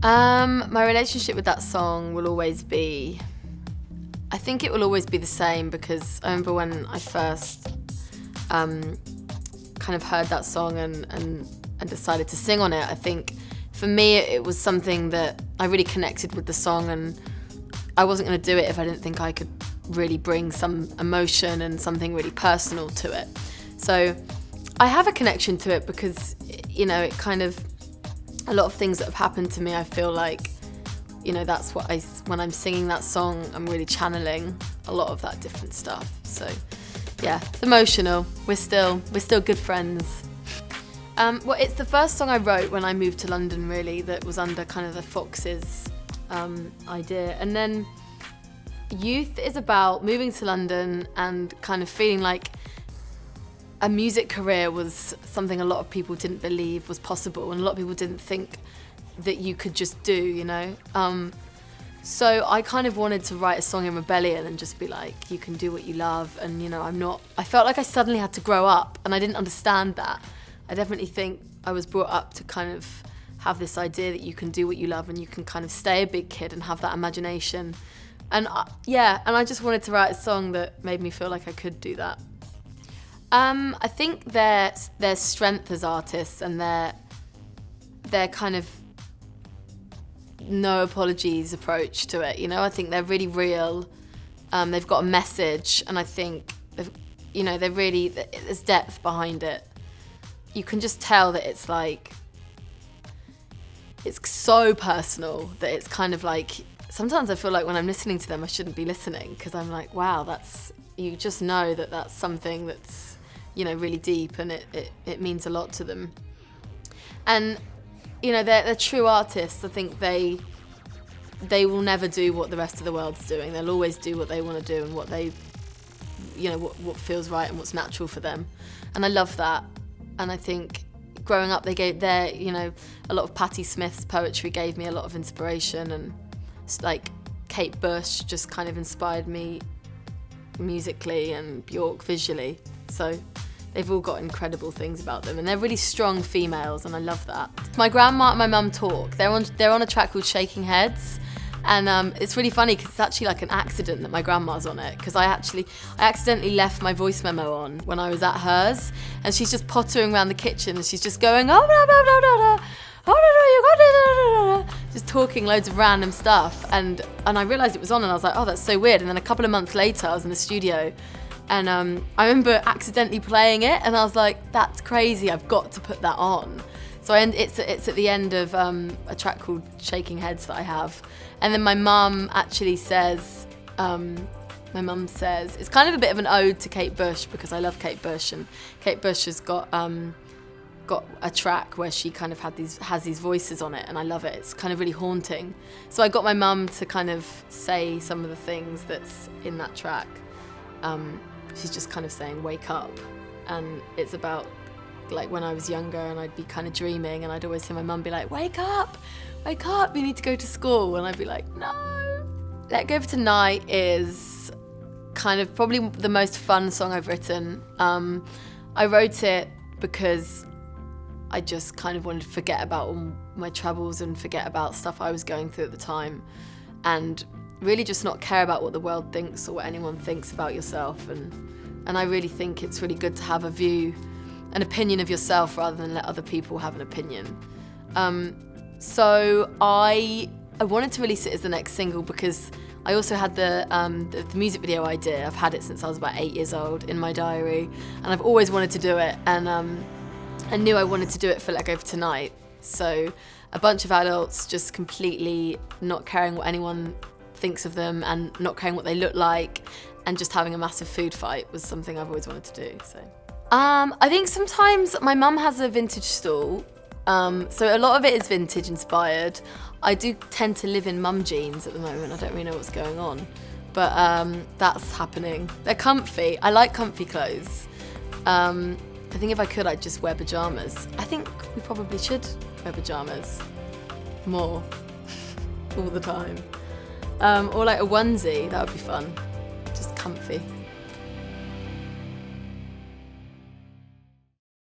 My relationship with that song will always be, I think it will always be the same, because I remember when I first kind of heard that song and decided to sing on it. I think for me it was something that I really connected with the song, and I wasn't going to do it if I didn't think I could really bring some emotion and something really personal to it. So I have a connection to it because, you know, it kind of, a lot of things that have happened to me, I feel like, you know, that's what when I'm singing that song, I'm really channeling a lot of that different stuff. So yeah, it's emotional. We're still good friends. Well, it's the first song I wrote when I moved to London, really, that was under kind of the Foxes idea. And then Youth is about moving to London and kind of feeling like a music career was something a lot of people didn't believe was possible, and a lot of people didn't think that you could just do, you know? So I kind of wanted to write a song in rebellion and just be like, you can do what you love, and, you know, I felt like I suddenly had to grow up, and I didn't understand that. I definitely think I was brought up to kind of have this idea that you can do what you love and you can kind of stay a big kid and have that imagination. And I just wanted to write a song that made me feel like I could do that. I think their strength as artists and their kind of no apologies approach to it, you know, I think they're really real. They've got a message, and I think, you know, there's depth behind it. You can just tell that it's like, it's so personal that it's kind of like, sometimes I feel like when I'm listening to them, I shouldn't be listening, because I'm like, wow, you just know that that's something that's, you know, really deep, and it means a lot to them. And, you know, they're true artists. I think they will never do what the rest of the world's doing. They'll always do what they want to do and what they, you know, what feels right and what's natural for them. And I love that. And I think growing up, you know, a lot of Patti Smith's poetry gave me a lot of inspiration, and like Kate Bush just kind of inspired me musically, and Bjork visually. So they've all got incredible things about them, and they're really strong females, and I love that. My grandma and my mum talk. They're on a track called Shaking Heads, and it's really funny because it's actually like an accident that my grandma's on it, because I accidentally left my voice memo on when I was at hers, and she's just pottering around the kitchen and she's just going, oh, blah, blah, blah, blah, blah. Oh, no, you got it, just talking loads of random stuff, and I realised it was on, and I was like, oh, that's so weird. And then a couple of months later, I was in the studio, and I remember accidentally playing it, and I was like, that's crazy, I've got to put that on. So it's at the end of a track called Shaking Heads that I have. And then my mum actually says, it's kind of a bit of an ode to Kate Bush, because I love Kate Bush, and Kate Bush has got a track where she kind of has these voices on it, and I love it. It's kind of really haunting. So I got my mum to kind of say some of the things that's in that track. She's just kind of saying, wake up. And it's about like when I was younger and I'd be kind of dreaming, and I'd always hear my mum be like, wake up, you need to go to school. And I'd be like, no. Let Go for Tonight is kind of probably the most fun song I've written. I wrote it because I just kind of wanted to forget about all my troubles and forget about stuff I was going through at the time, and really just not care about what the world thinks or what anyone thinks about yourself. And I really think it's really good to have an opinion of yourself rather than let other people have an opinion. So I wanted to release it as the next single because I also had the music video idea. I've had it since I was about 8 years old in my diary, and I've always wanted to do it, and I knew I wanted to do it for Let Go for Tonight. So a bunch of adults just completely not caring what anyone thinks of them and not caring what they look like, and just having a massive food fight was something I've always wanted to do. So I think sometimes my mum has a vintage stall, so a lot of it is vintage inspired. I do tend to live in mum jeans at the moment. I don't really know what's going on, but that's happening. They're comfy. I like comfy clothes. I think if I could, I'd just wear pyjamas. I think we probably should wear pyjamas more all the time. Or like a onesie, that would be fun. Just comfy.